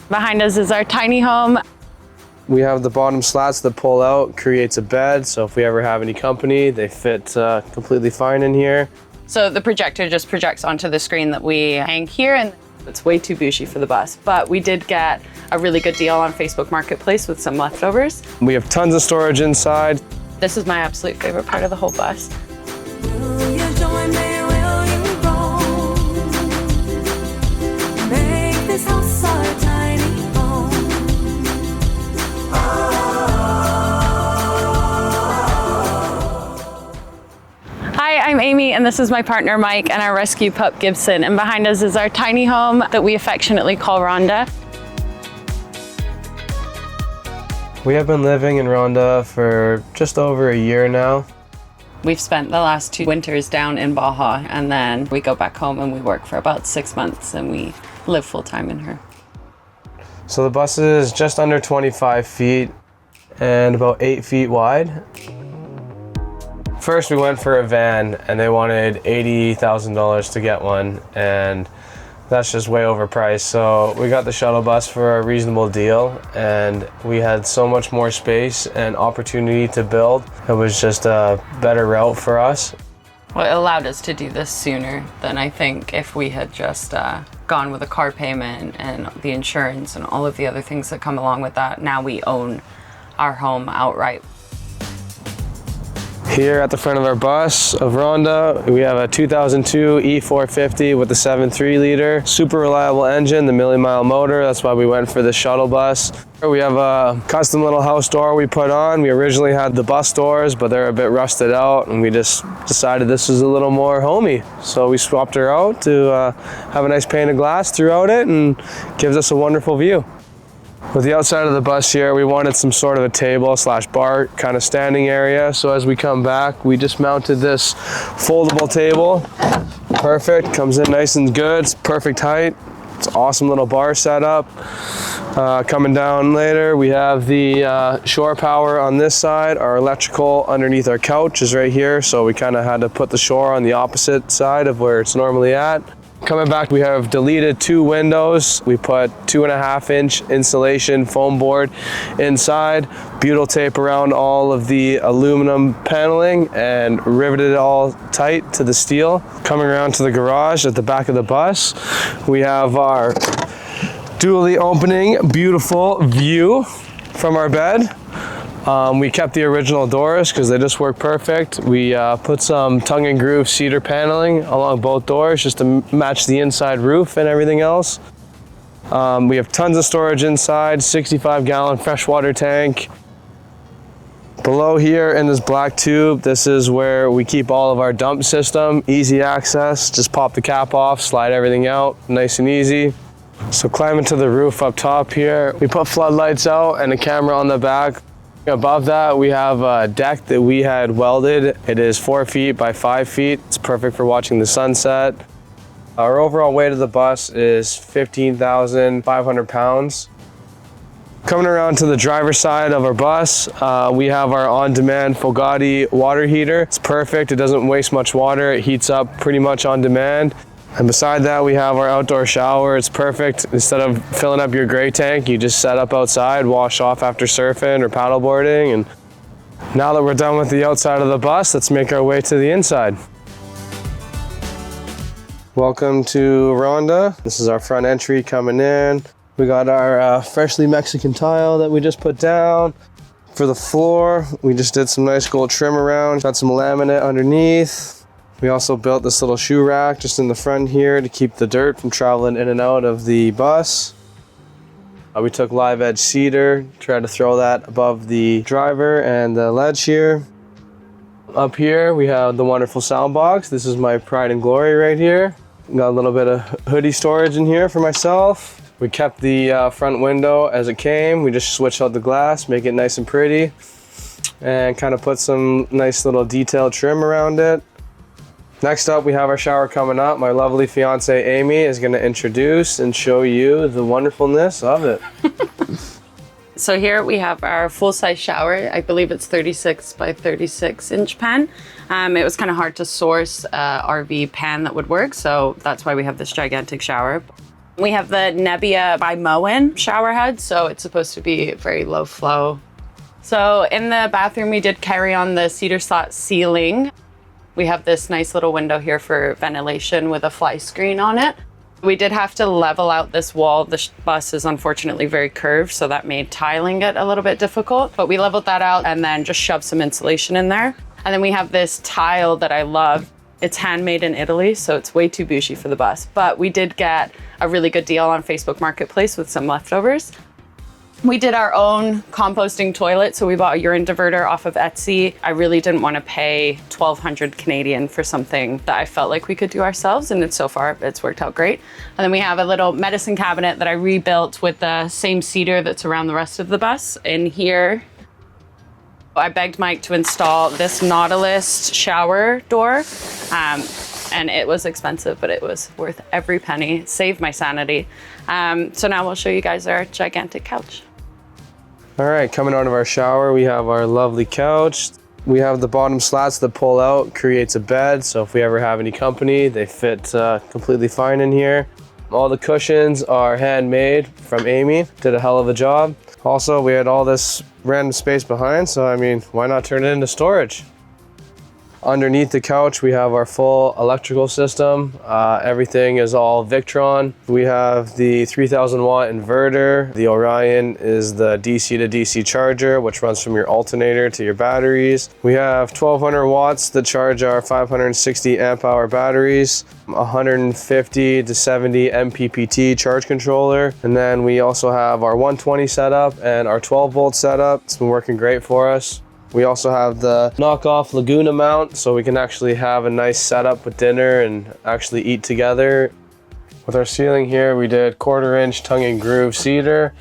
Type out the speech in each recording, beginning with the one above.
Behind us is our tiny home. We have the bottom slats that pull out, creates a bed. So if we ever have any company, they fit completely fine in here. So the projector just projects onto the screen that we hang here, and it's way too bougie for the bus. But we did get a really good deal on Facebook Marketplace with some leftovers. We have tons of storage inside. This is my absolute favorite part of the whole bus. Will you join me? Will you roll? Make this house our tiny home. Hi, I'm Amy, and this is my partner Mike and our rescue pup Gibson. And behind us is our tiny home that we affectionately call Ronda. We have been living in Ronda for just over a year now. We've spent the last 2 winters down in Baja, and then we go back home and we work for about 6 months, and we live full time in her. So the bus is just under 25 feet and about 8 feet wide. First we went for a van and they wanted $80,000 to get one, and that's just way overpriced. So we got the shuttle bus for a reasonable deal, and we had so much more space and opportunity to build. It was just a better route for us. Well, it allowed us to do this sooner than I think if we had just gone with a car payment and the insurance and all of the other things that come along with that. Now we own our home outright. Here at the front of our bus of Ronda, we have a 2002 E450 with a 7.3 liter, super reliable engine, the milli-mile motor. That's why we went for the shuttle bus. We have a custom little house door we put on. We originally had the bus doors, but they're a bit rusted out, and we just decided this was a little more homey. So we swapped her out to have a nice pane of glass throughout it, and gives us a wonderful view. With the outside of the bus here, we wanted some sort of a table / bar kind of standing area. So as we come back, we just mounted this foldable table. Perfect, comes in nice and good, it's perfect height. It's an awesome little bar setup. Coming down later, we have the shore power on this side. Our electrical underneath our couch is right here. So we kind of had to put the shore on the opposite side of where it's normally at. Coming back, we have deleted 2 windows. We put 2.5-inch insulation foam board inside, butyl tape around all of the aluminum paneling, and riveted it all tight to the steel. Coming around to the garage at the back of the bus, we have our dually opening, beautiful view from our bed. We kept the original doors because they just work perfect. We put some tongue and groove cedar paneling along both doors just to match the inside roof and everything else. We have tons of storage inside, 65-gallon freshwater tank. Below here in this black tube, this is where we keep all of our dump system. Easy access, just pop the cap off, slide everything out, nice and easy. So climbing to the roof up top here, we put floodlights out and a camera on the back. Above that, we have a deck that we had welded. It is 4 feet by 5 feet. It's perfect for watching the sunset. Our overall weight of the bus is 15,500 pounds. Coming around to the driver's side of our bus, we have our on-demand Fogati water heater. It's perfect. It doesn't waste much water. It heats up pretty much on demand. And beside that, we have our outdoor shower. It's perfect. Instead of filling up your gray tank, you just set up outside, wash off after surfing or paddleboarding. And now that we're done with the outside of the bus, let's make our way to the inside. Welcome to Ronda. This is our front entry coming in. We got our freshly Mexican tile that we just put down. For the floor, we just did some nice gold trim around. Got some laminate underneath. We also built this little shoe rack just in the front here to keep the dirt from traveling in and out of the bus. We took live edge cedar, tried to throw that above the driver and the ledge here. Up here we have the wonderful sound box. This is my pride and glory right here. Got a little bit of hoodie storage in here for myself. We kept the front window as it came. We just switched out the glass, make it nice and pretty, and kind of put some nice little detailed trim around it. Next up, we have our shower coming up. My lovely fiance, Amy, is going to introduce and show you the wonderfulness of it. So here we have our full-size shower. I believe it's 36 by 36 inch pan. It was kind of hard to source a RV pan that would work, so that's why we have this gigantic shower. We have the Nebbia by Moen shower head, so it's supposed to be very low flow. So in the bathroom, we did carry on the cedar slat ceiling. We have this nice little window here for ventilation with a fly screen on it. We did have to level out this wall. The bus is unfortunately very curved, so that made tiling it a little bit difficult, but we leveled that out and then just shoved some insulation in there. And then we have this tile that I love. It's handmade in Italy, so it's way too bougie for the bus, but we did get a really good deal on Facebook Marketplace with some leftovers. We did our own composting toilet, so we bought a urine diverter off of Etsy. I really didn't want to pay 1,200 Canadian for something that I felt like we could do ourselves, and so far it's worked out great. And then we have a little medicine cabinet that I rebuilt with the same cedar that's around the rest of the bus. In here, I begged Mike to install this Nautilus shower door, and it was expensive, but it was worth every penny. It saved my sanity. So now we'll show you guys our gigantic couch. All right, coming out of our shower, we have our lovely couch. We have the bottom slats that pull out, creates a bed. So if we ever have any company, they fit completely fine in here. All the cushions are handmade from Amy, did a hell of a job. Also, we had all this random space behind, so I mean, why not turn it into storage? Underneath the couch, we have our full electrical system. Everything is all Victron. We have the 3000 watt inverter. The Orion is the DC to DC charger, which runs from your alternator to your batteries. We have 1200 watts that charge our 560 amp hour batteries, 150 to 70 MPPT charge controller. And then we also have our 120 setup and our 12 volt setup. It's been working great for us. We also have the knockoff Laguna mount, so we can actually have a nice setup with dinner and actually eat together. With our ceiling here, we did 1/4 inch tongue and groove cedar.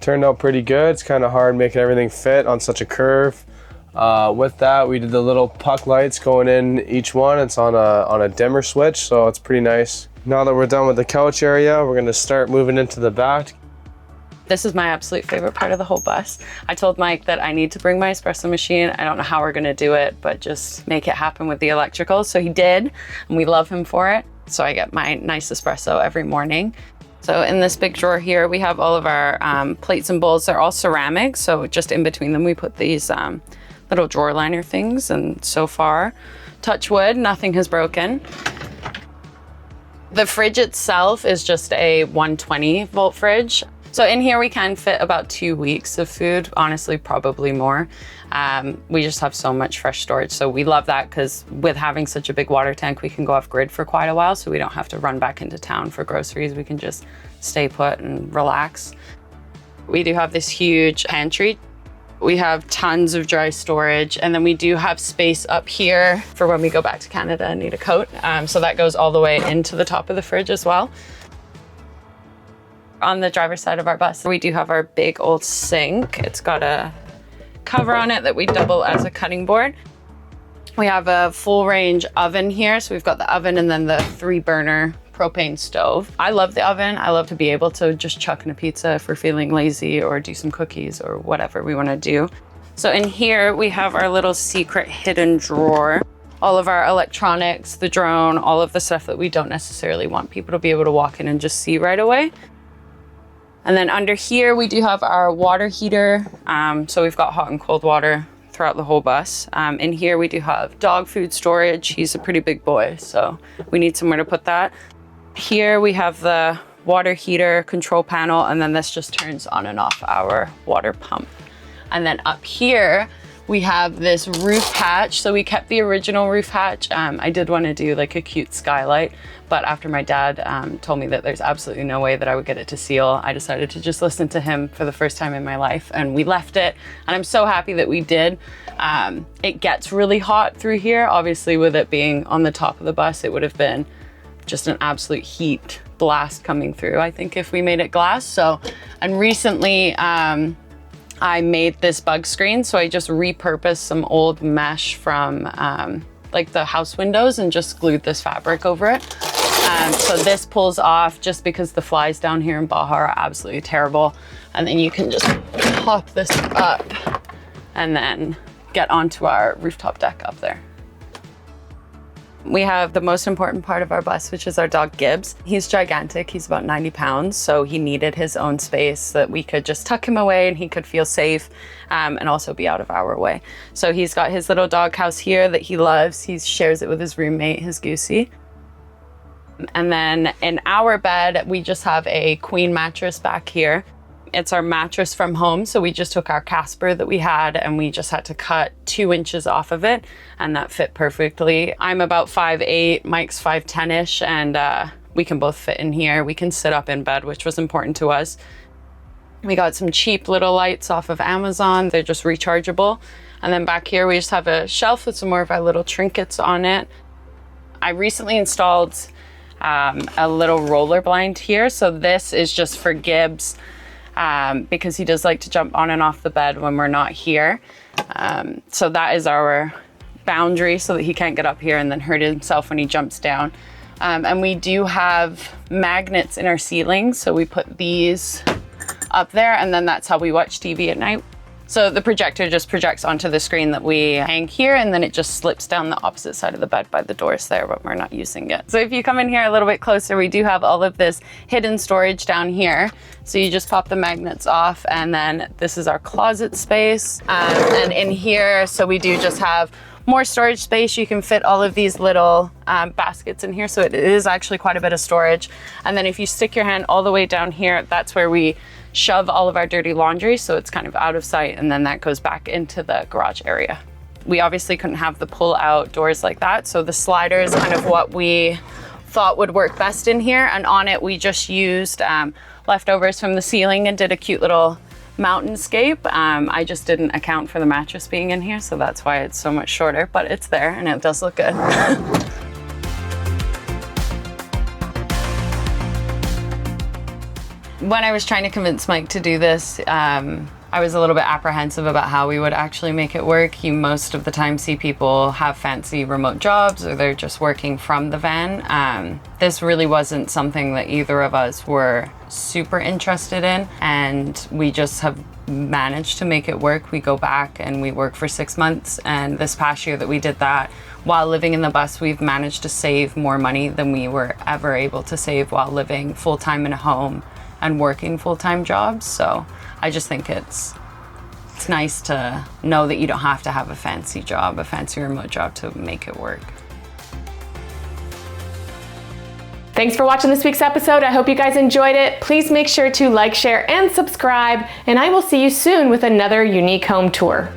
Turned out pretty good. It's kind of hard making everything fit on such a curve. With that, we did the little puck lights going in each one. It's on a dimmer switch, so it's pretty nice. Now that we're done with the couch area, we're gonna start moving into the back. This is my absolute favorite part of the whole bus. I told Mike that I need to bring my espresso machine. I don't know how we're gonna do it, but just make it happen with the electrical. So he did, and we love him for it. So I get my nice espresso every morning. So in this big drawer here, we have all of our plates and bowls. They're all ceramic, so just in between them, we put these little drawer liner things, and so far, touch wood, nothing has broken. The fridge itself is just a 120 volt fridge. So in here we can fit about 2 weeks of food, honestly, probably more. We just have so much fresh storage. So we love that because with having such a big water tank, we can go off grid for quite a while. So we don't have to run back into town for groceries. We can just stay put and relax. We do have this huge pantry. We have tons of dry storage, and then we do have space up here for when we go back to Canada and need a coat. So that goes all the way into the top of the fridge as well. On the driver's side of our bus, we do have our big old sink. It's got a cover on it that we double as a cutting board. We have a full range oven here. So we've got the oven and then the 3-burner propane stove. I love the oven. I love to be able to just chuck in a pizza if we're feeling lazy, or do some cookies or whatever we want to do. So in here we have our little secret hidden drawer. All of our electronics, the drone, all of the stuff that we don't necessarily want people to be able to walk in and just see right away. And then under here, we do have our water heater. So we've got hot and cold water throughout the whole bus. In here, we do have dog food storage. He's a pretty big boy, so we need somewhere to put that. Here we have the water heater control panel, and then this just turns on and off our water pump. And then up here, we have this roof hatch. So we kept the original roof hatch. I did want to do like a cute skylight, but after my dad told me that there's absolutely no way that I would get it to seal, I decided to just listen to him for the first time in my life, and we left it. And I'm so happy that we did. It gets really hot through here. Obviously, with it being on the top of the bus, it would have been just an absolute heat blast coming through, I think, if we made it glass. So, and recently, I made this bug screen. So I just repurposed some old mesh from like the house windows and just glued this fabric over it. So this pulls off just because the flies down here in Baja are absolutely terrible. And then you can just pop this up and then get onto our rooftop deck up there. We have the most important part of our bus, which is our dog Gibbs. He's gigantic, he's about 90 pounds, so he needed his own space so that we could just tuck him away and he could feel safe and also be out of our way. So he's got his little dog house here that he loves. He shares it with his roommate, his Goosey. And then in our bed, we just have a queen mattress back here. It's our mattress from home, so we just took our Casper that we had and we just had to cut 2 inches off of it, and that fit perfectly. I'm about 5'8", Mike's 5'10"-ish, and we can both fit in here. We can sit up in bed, which was important to us. We got some cheap little lights off of Amazon. They're just rechargeable. And then back here, we just have a shelf with some more of our little trinkets on it. I recently installed a little roller blind here. So this is just for Gibbs, because he does like to jump on and off the bed when we're not here. So that is our boundary so that he can't get up here and then hurt himself when he jumps down. And we do have magnets in our ceiling. So we put these up there, and then that's how we watch TV at night. So the projector just projects onto the screen that we hang here, and then it just slips down the opposite side of the bed by the doors there, but we're not using it. So if you come in here a little bit closer, we do have all of this hidden storage down here. So you just pop the magnets off, and then this is our closet space. And in here, so we do just have more storage space. You can fit all of these little baskets in here. So it is actually quite a bit of storage. And then if you stick your hand all the way down here, that's where we shove all of our dirty laundry, so it's kind of out of sight, and then that goes back into the garage area. We obviously couldn't have the pull-out doors like that, so the slider is kind of what we thought would work best in here, and on it we just used leftovers from the ceiling and did a cute little mountainscape. I just didn't account for the mattress being in here, so that's why it's so much shorter, but it's there and it does look good. When I was trying to convince Mike to do this, I was a little bit apprehensive about how we would actually make it work. You most of the time see people have fancy remote jobs or they're just working from the van. This really wasn't something that either of us were super interested in, and we just have managed to make it work. We go back and we work for 6 months, and this past year that we did that, while living in the bus, we've managed to save more money than we were ever able to save while living full-time in a home and working full-time jobs. So I just think it's nice to know that you don't have to have a fancy job, a fancy remote job to make it work. Thanks for watching this week's episode. I hope you guys enjoyed it. Please make sure to like, share, and subscribe, and I will see you soon with another unique home tour.